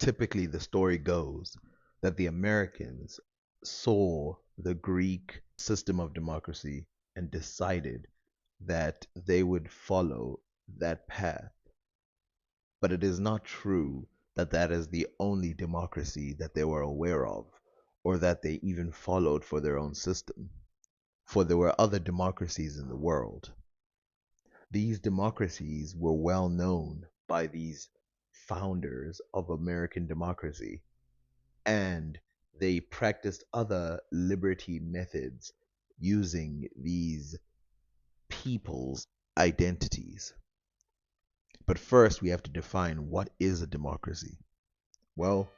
typically the story goes that the Americans saw the Greek system of democracy and decided that they would follow that path. But it is not true that that is the only democracy that they were aware of, or that they even followed for their own system. For there were other democracies in the world. These democracies were well known by these founders of American democracy, and they practiced other liberty methods using these people's identities. But first, we have to define what is a democracy. Well,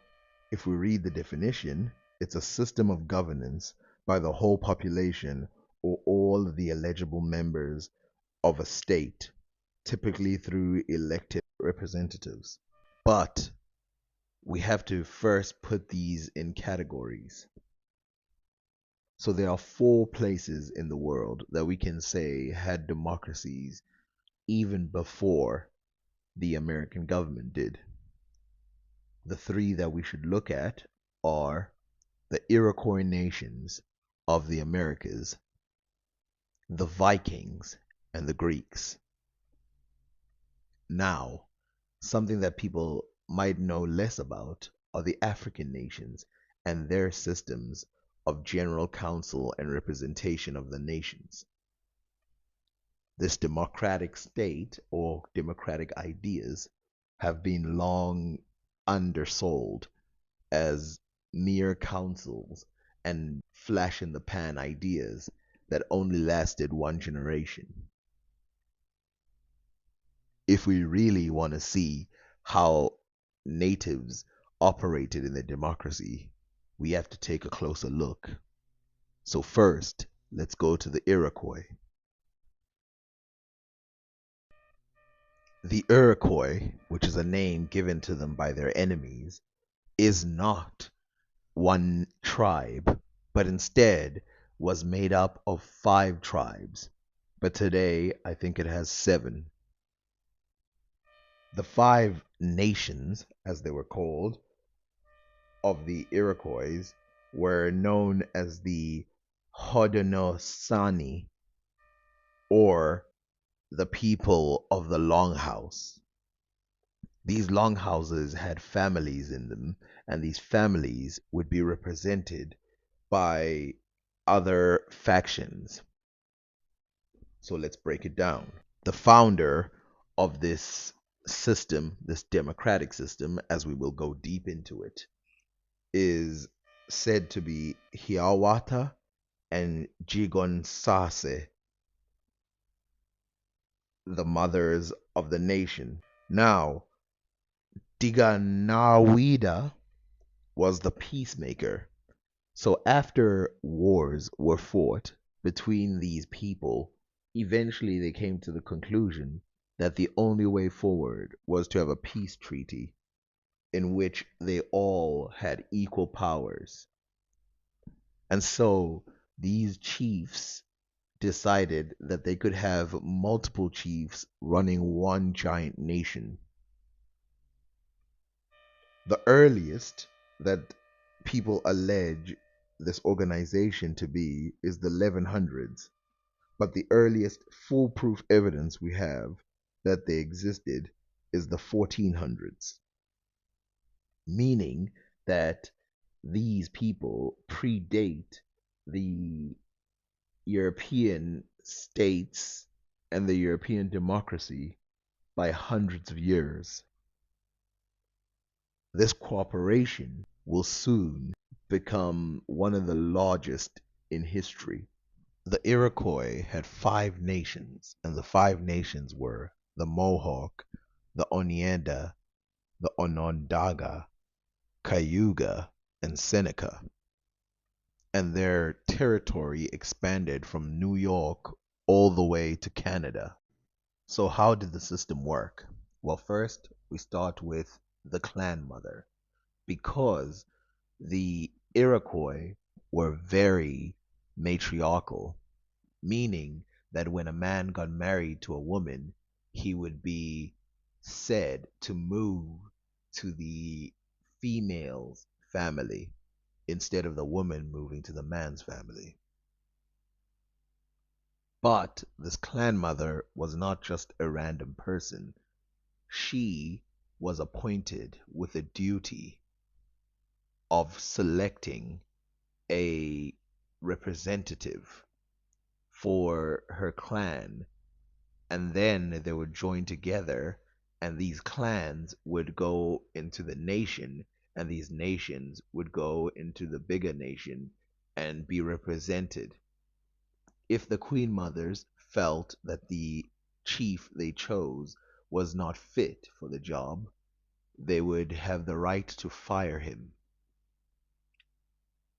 if we read the definition, it's a system of governance by the whole population or all the eligible members of a state, typically through elected representatives. But we have to first put these in categories. So there are four places in the world that we can say had democracies even before the American government did. The three that we should look at are the Iroquois nations of the Americas, the Vikings, and the Greeks. Now, something that people might know less about are the African nations and their systems of general council and representation of the nations. This democratic state or democratic ideas have been long undersold as mere councils and flash in the pan ideas that only lasted one generation. If we really want to see how natives operated in the democracy, we have to take a closer look. So first, let's go to the Iroquois. The Iroquois, which is a name given to them by their enemies, is not one tribe, but instead was made up of 5 tribes. But today, I think it has 7. The 5 nations, as they were called, of the Iroquois were known as the Haudenosaunee, or the people of the Longhouse. These longhouses had families in them, and these families would be represented by other factions. So let's break it down. The founder of this system, this democratic system, as we will go deep into it, is said to be Hiawatha and Jigonsase, the mothers of the nation. Now, Diganawida was the peacemaker. So after wars were fought between these people, eventually they came to the conclusion that the only way forward was to have a peace treaty in which they all had equal powers. And so these chiefs decided that they could have multiple chiefs running one giant nation. The earliest that people allege this organization to be is the 1100s, but the earliest foolproof evidence we have that they existed is the 1400s, meaning that these people predate the European states and the European democracy by hundreds of years. This cooperation will soon become one of the largest in history. The Iroquois had 5 nations, and the 5 nations were the Mohawk, the Oneida, the Onondaga, Cayuga, and Seneca. And their territory expanded from New York all the way to Canada. So how did the system work? Well, first we start with the clan mother, because the Iroquois were very matriarchal, meaning that when a man got married to a woman, he would be said to move to the female's family instead of the woman moving to the man's family. But this clan mother was not just a random person. She was appointed with the duty of selecting a representative for her clan, and then they would join together, and these clans would go into the nation, and these nations would go into the bigger nation and be represented. If the queen mothers felt that the chief they chose was not fit for the job, they would have the right to fire him.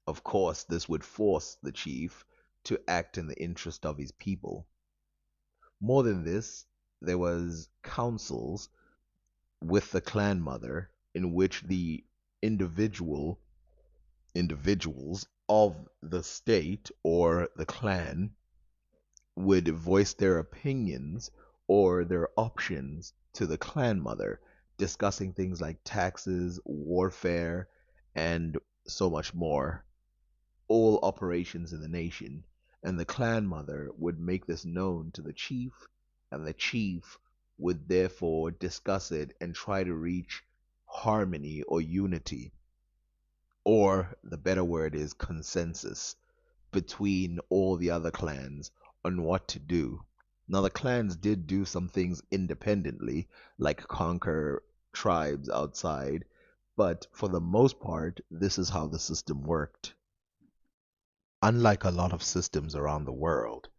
Of course, this would force the chief to act in the interest of his people. More than this, there was councils with the clan mother in which the individual individuals of the state or the clan would voice their opinions or their options to the clan mother, discussing things like taxes, warfare, and so much more, all operations in the nation. And the clan mother would make this known to the chief, and the chief would therefore discuss it and try to reach harmony or unity, or the better word is consensus, between all the other clans on what to do. Now, the clans did do some things independently, like conquer tribes outside, but for the most part, this is how the system worked. Unlike a lot of systems around the world,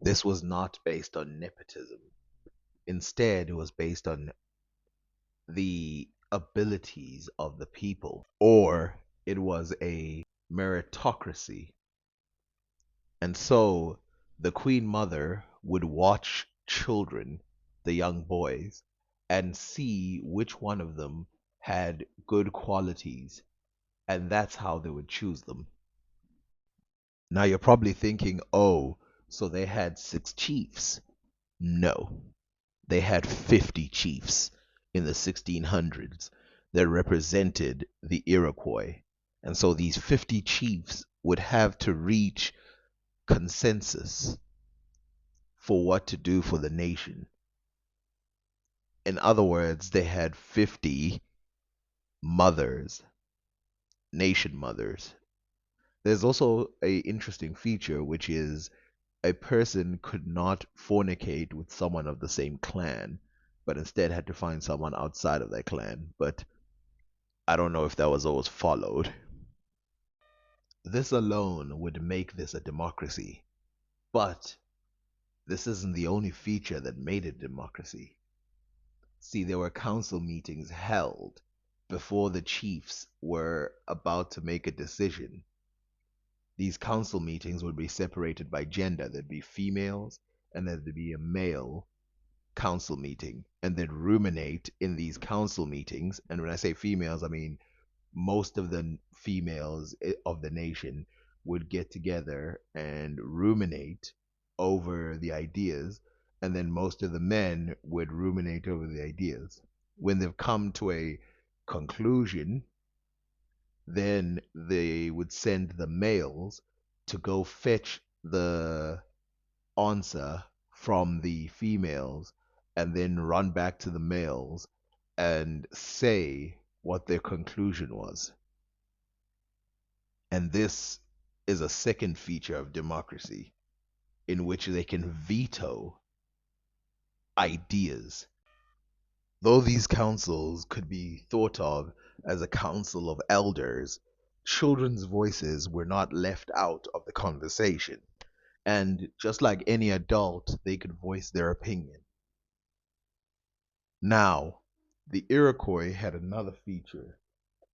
this was not based on nepotism. Instead, it was based on the abilities of the people, or it was a meritocracy. And so the queen mother would watch children, the young boys, and see which one of them had good qualities, and that's how they would choose them. Now you're probably thinking, oh, so they had six chiefs. No, they had 50 chiefs in the 1600s that represented the Iroquois. And so these 50 chiefs would have to reach consensus for what to do for the nation. In other words, they had 50 mothers, nation mothers. There's also a interesting feature, which is a person could not fornicate with someone of the same clan, but instead had to find someone outside of their clan. But I don't know if that was always followed. This alone would make this a democracy. But this isn't the only feature that made it democracy. See, there were council meetings held before the chiefs were about to make a decision. These council meetings would be separated by gender. There'd be females, and there'd be a male council meeting, and they'd ruminate in these council meetings. And when I say females, I mean most of the females of the nation would get together and ruminate over the ideas, and then most of the men would ruminate over the ideas. When they've come to a conclusion, then they would send the males to go fetch the answer from the females and then run back to the males and say what their conclusion was. And this is a second feature of democracy in which they can veto ideas. Though these councils could be thought of as a council of elders, children's voices were not left out of the conversation. And just like any adult, they could voice their opinion. Now, the Iroquois had another feature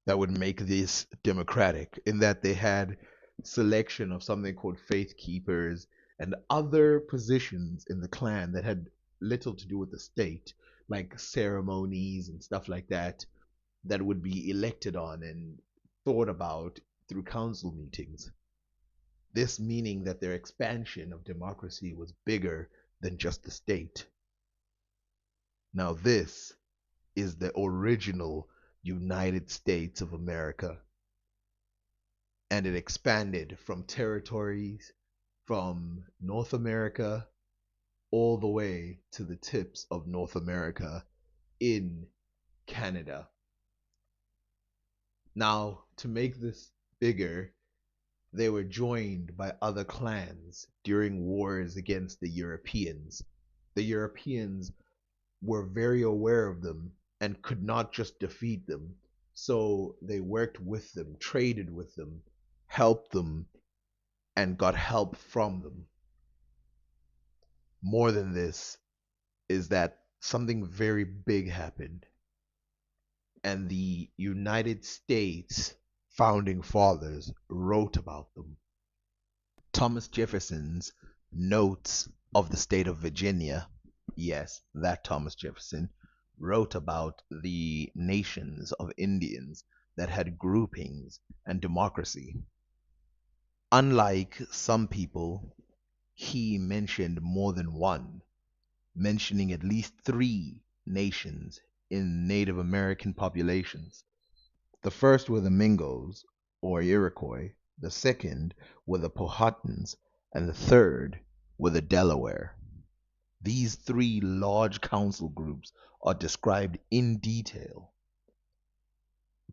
that would make this democratic in that they had selection of something called faith keepers and other positions in the clan that had little to do with the state, like ceremonies and stuff like that, that would be elected on and thought about through council meetings. This meaning that their expansion of democracy was bigger than just the state. Now, this is the original United States of America, and it expanded from territories from North America all the way to the tips of North America in Canada. Now, to make this bigger, they were joined by other clans during wars against the Europeans. The Europeans were very aware of them and could not just defeat them. So they worked with them, traded with them, helped them, and got help from them. More than this is that something very big happened, and the United States founding fathers wrote about them. Thomas Jefferson's Notes of the State of Virginia, yes, that Thomas Jefferson, wrote about the nations of Indians that had groupings and democracy. Unlike some people, he mentioned more than one, mentioning at least three nations in Native American populations. The first were the Mingos, or Iroquois, the second were the Powhatans, and the third were the Delaware. These three large council groups are described in detail,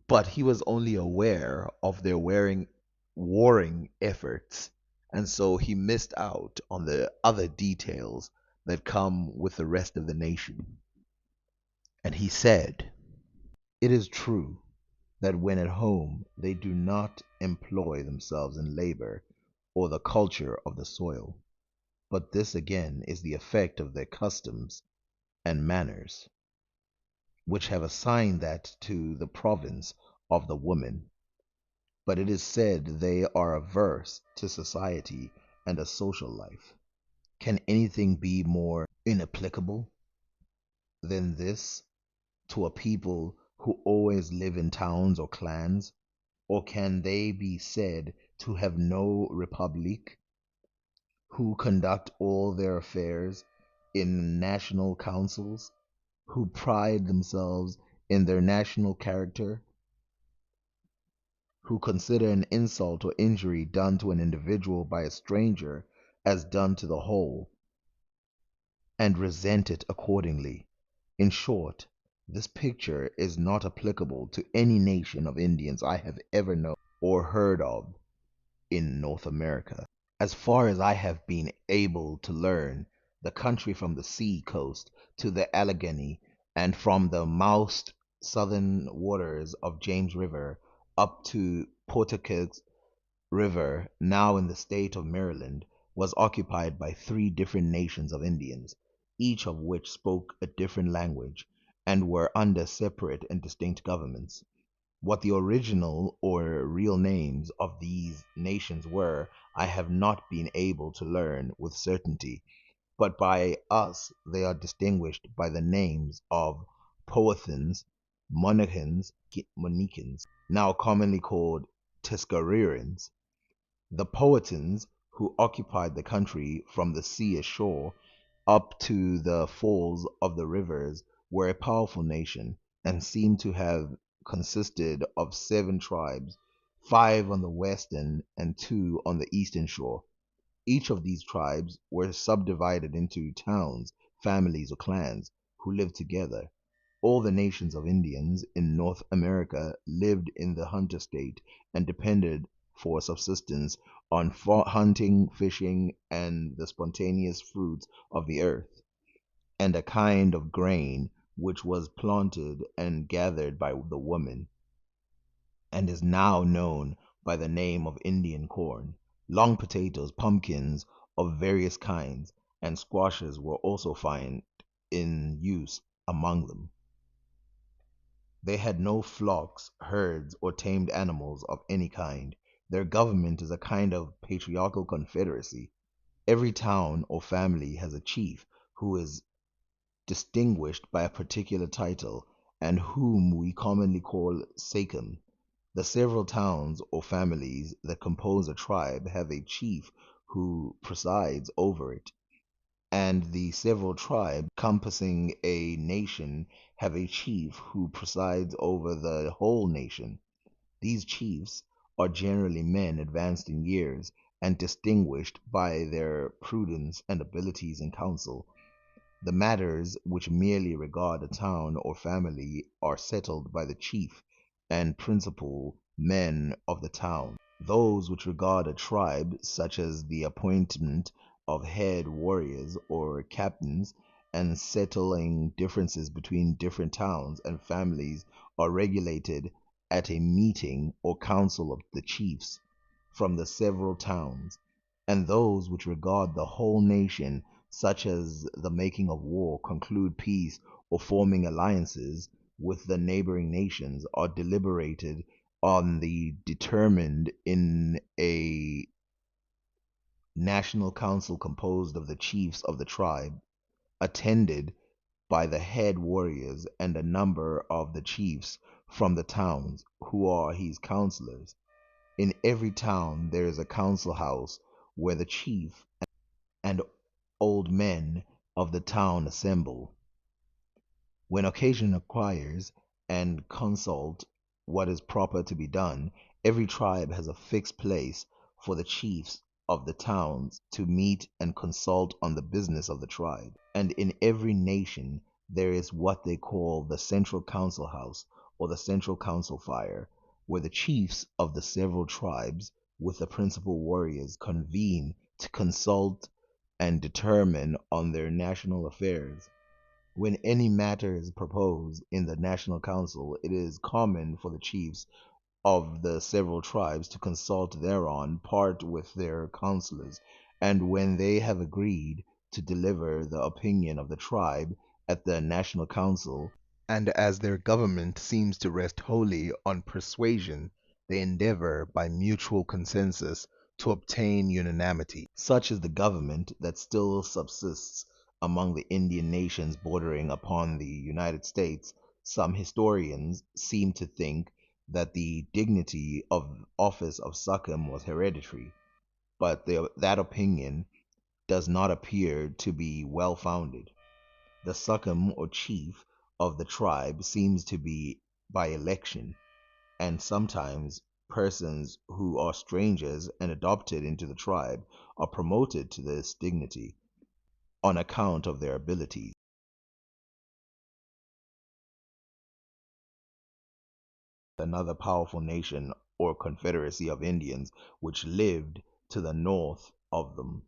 but he was only aware of their warring efforts, and so he missed out on the other details that come with the rest of the nation. And he said, "It is true that when at home they do not employ themselves in labor or the culture of the soil, but this again is the effect of their customs and manners, which have assigned that to the province of the woman. But it is said they are averse to society and a social life. Can anything be more inapplicable than this to a people who always live in towns or clans? Or can they be said to have no republic, who conduct all their affairs in national councils, who pride themselves in their national character, who consider an insult or injury done to an individual by a stranger as done to the whole, and resent it accordingly? In short, this picture is not applicable to any nation of Indians I have ever known or heard of in North America. As far as I have been able to learn, the country from the sea coast to the Allegheny, and from the most southern waters of James River up to Pawtucket River, now in the state of Maryland, was occupied by three different nations of Indians, each of which spoke a different language, and were under separate and distinct governments. What the original or real names of these nations were, I have not been able to learn with certainty, but by us they are distinguished by the names of Powhatans, Monicans, now commonly called Tuscareans. The Powhatans, who occupied the country from the sea ashore up to the falls of the rivers, were a powerful nation, and seem to have consisted of 7 tribes, 5 on the western and 2 on the eastern shore. Each of these tribes were subdivided into towns, families, or clans, who lived together. All the nations of Indians in North America lived in the hunter state, and depended for subsistence on hunting, fishing, and the spontaneous fruits of the earth, and a kind of grain which was planted and gathered by the woman, and is now known by the name of Indian corn. Long potatoes, pumpkins of various kinds, and squashes were also found in use among them. They had no flocks, herds, or tamed animals of any kind. Their government is a kind of patriarchal confederacy. Every town or family has a chief who is distinguished by a particular title, and whom we commonly call sachem. The several towns or families that compose a tribe have a chief who presides over it. And the several tribes encompassing a nation have a chief who presides over the whole nation. These chiefs are generally men advanced in years and distinguished by their prudence and abilities in council. The matters which merely regard a town or family are settled by the chief and principal men of the town. Those which regard a tribe, such as the appointment of head warriors or captains, and settling differences between different towns and families, are regulated at a meeting or council of the chiefs from the several towns. And those which regard the whole nation, such as the making of war, conclude peace, or forming alliances with the neighboring nations, are deliberated on the determined in a national council composed of the chiefs of the tribe, attended by the head warriors and a number of the chiefs from the towns, who are his counselors. In every town there is a council house where the chief and old men of the town assemble, when occasion requires, and consult what is proper to be done. Every tribe has a fixed place for the chiefs of the towns to meet and consult on the business of the tribe. And in every nation there is what they call the central council house, or the central council fire, where the chiefs of the several tribes with the principal warriors convene to consult and determine on their national affairs. When any matter is proposed in the national council, it is common for the chiefs of the several tribes to consult thereon, part with their counselors, and when they have agreed, to deliver the opinion of the tribe at the national council. And as their government seems to rest wholly on persuasion, they endeavor by mutual consensus to obtain unanimity. Such is the government that still subsists among the Indian nations bordering upon the United States. Some historians seem to think that the dignity of office of Sachem was hereditary, but that opinion does not appear to be well founded. The Sachem, or chief of the tribe, seems to be by election, and sometimes persons who are strangers and adopted into the tribe are promoted to this dignity on account of their abilities. Another powerful nation or confederacy of Indians which lived to the north of them,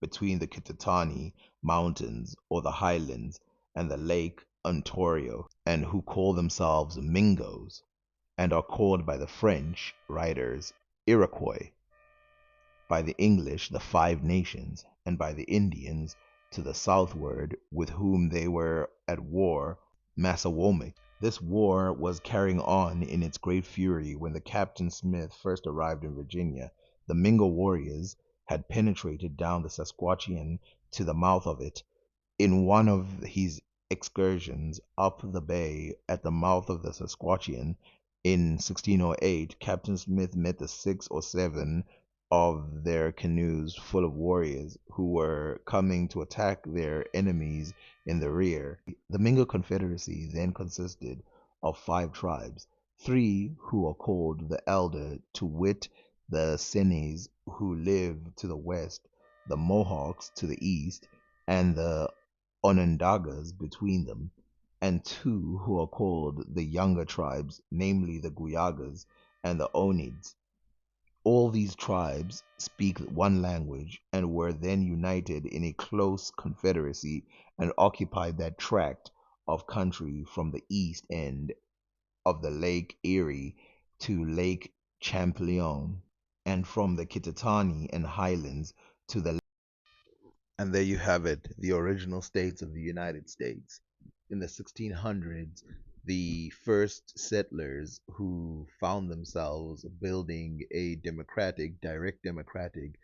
between the Kittatinny Mountains or the Highlands and the Lake Ontario, and who call themselves Mingoes, and are called by the French writers Iroquois, by the English the Five Nations, and by the Indians to the southward, with whom they were at war, Massawomic. This war was carrying on in its great fury when the Captain Smith first arrived in Virginia. The Mingo warriors had penetrated down the Saskatchewan to the mouth of it. In one of his excursions up the bay at the mouth of the Saskatchewan in 1608, Captain Smith met the 6 or 7 of their canoes full of warriors who were coming to attack their enemies in the rear. The Mingo Confederacy then consisted of 5 tribes, 3 who are called the elder, to wit the Sennies, who live to the west, the Mohawks to the east, and the Onondagas between them, and 2 who are called the younger tribes, namely the Guyagas and the Onids. All these tribes speak one language, and were then united in a close confederacy, and occupied that tract of country from the east end of the Lake Erie to Lake Champlain, and from the Kittatinny and Highlands to the. And there you have it, the original states of the United States. In the 1600s, the first settlers who found themselves building a direct democratic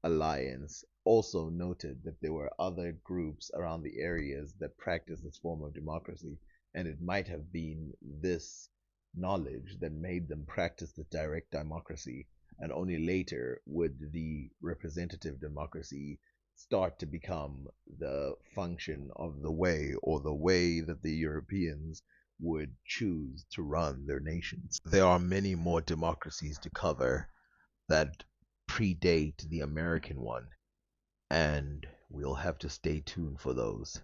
alliance also noted that there were other groups around the areas that practiced this form of democracy, and it might have been this knowledge that made them practice the direct democracy, and only later would the representative democracy start to become the function of the way or the way that the Europeans would choose to run their nations. There are many more democracies to cover that predate the American one, and we'll have to stay tuned for those.